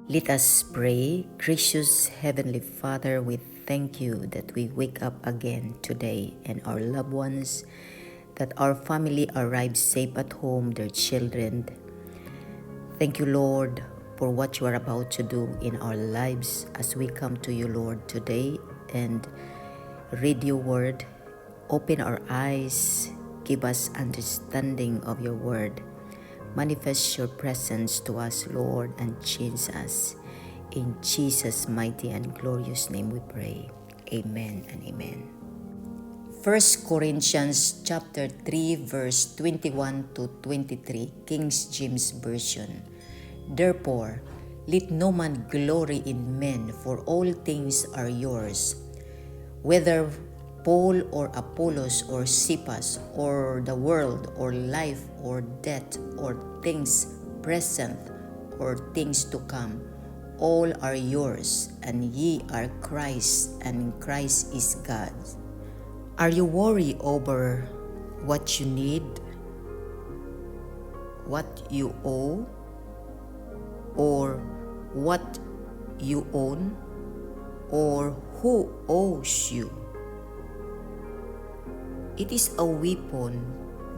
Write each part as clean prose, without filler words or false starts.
Let us pray. Gracious Heavenly Father, we thank you that we wake up again today and our loved ones, that our family arrives safe at home, their children. Thank you, Lord, for what you are about to do in our lives as we come to you, Lord, today and read your word. Open our eyes, give us understanding of your word. Manifest your presence to us, Lord, and change us. In Jesus' mighty and glorious name we pray. Amen and amen. 1 Corinthians chapter 3 verse 21 to 23, King James Version. Therefore, let no man glory in men, for all things are yours, whether Paul or Apollos or Cephas or the world or life or death or things present or things to come, all are yours, and ye are Christ, and Christ is God. Are you worried over what you need, what you owe, or what you own, or who owes you? It is a weapon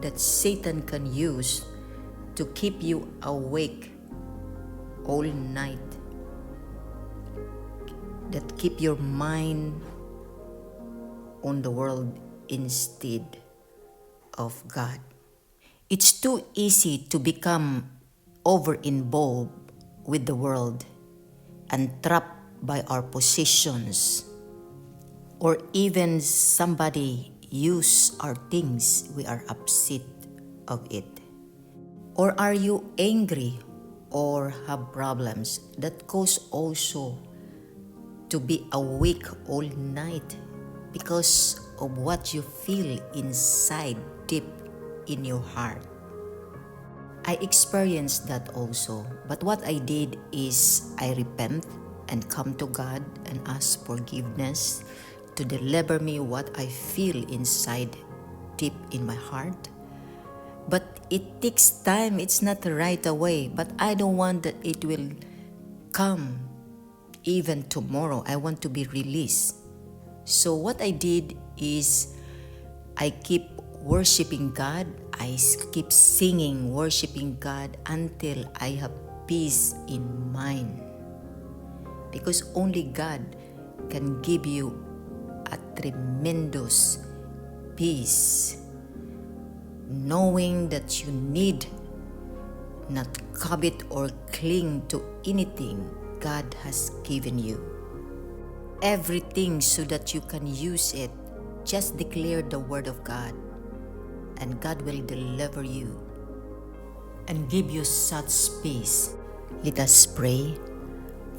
that Satan can use to keep you awake all night, that keep your mind on the world instead of God. It's too easy to become over-involved with the world and trapped by our positions, or even somebody use our things, we are upset of it. Or are you angry or have problems that cause also to be awake all night because of what you feel inside deep in your heart? I experienced that also, but what I did is I repent and come to God and ask forgiveness to deliver me what I feel inside deep in my heart. But it takes time, it's not right away, but I don't want that it will come even tomorrow. I want to be released. So what I did is I keep worshiping God. I keep singing, worshiping God until I have peace in mind. Because only God can give you a tremendous peace, knowing that you need not covet or cling to anything God has given you. Everything so that you can use it. Just declare the word of God and God will deliver you and give you such peace. Let us pray.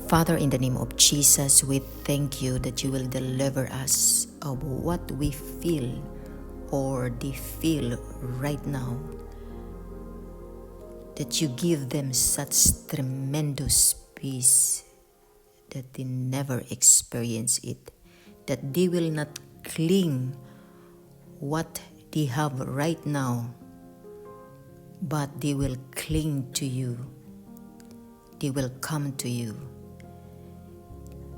Father, in the name of Jesus, we thank you that you will deliver us of what we feel or they feel right now. That you give them such tremendous peace that they never experience it. That they will not cling what they have right now, but they will cling to you. They will come to you.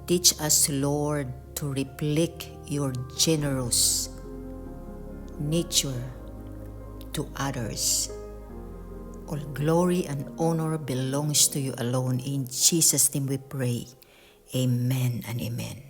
Teach us, Lord, to reflect your generous nature to others. All glory and honor belongs to you alone. In Jesus' name we pray. Amen and amen.